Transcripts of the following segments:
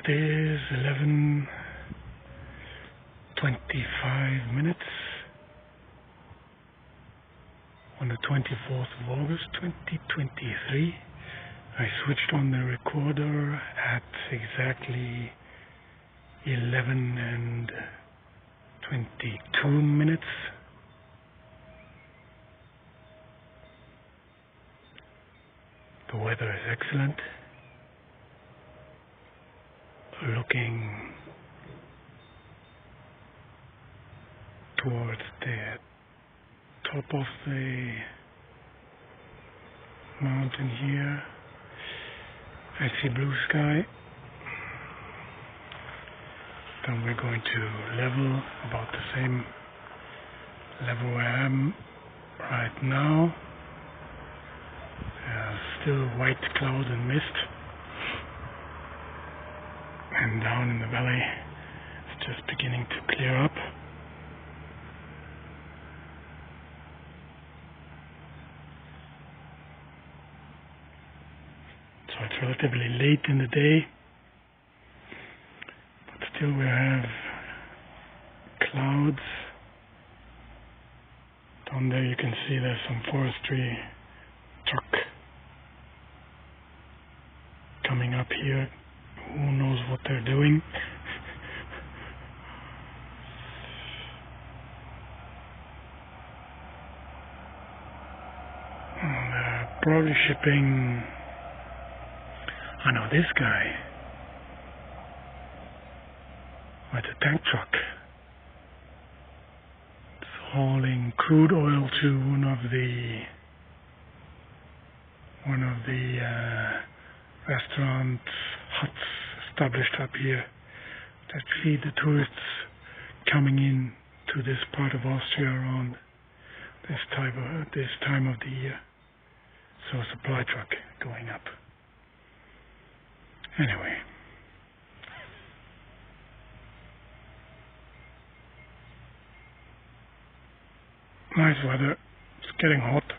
It is 11:25 minutes on the 24th of August 2023. I switched on the recorder at exactly 11:22 minutes. The weather is excellent. Looking towards the top of the mountain here, I see blue sky. Then we're going to level about the same level where I am right now. Still white cloud and mist. And down in the valley, it's just beginning to clear up. So it's relatively late in the day, but still we have clouds. Down there you can see there's some forestry truck coming up here. Who knows what they're doing? They're probably shipping. I know this guy with a tank truck. It's hauling crude oil to one of the restaurant huts established up here that feed the tourists coming in to this part of Austria around this time of the year. So a supply truck going up. Anyway, nice weather. It's getting hot.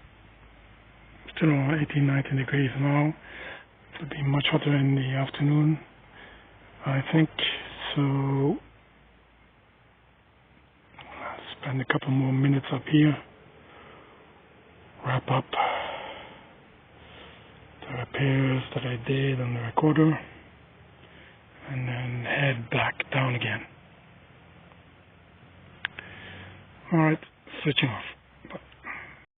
Still around 18-19 degrees now. It'll be much hotter in the afternoon, I think. So I'll spend a couple more minutes up here, wrap up the repairs that I did on the recorder, and then head back down again. Alright, switching off.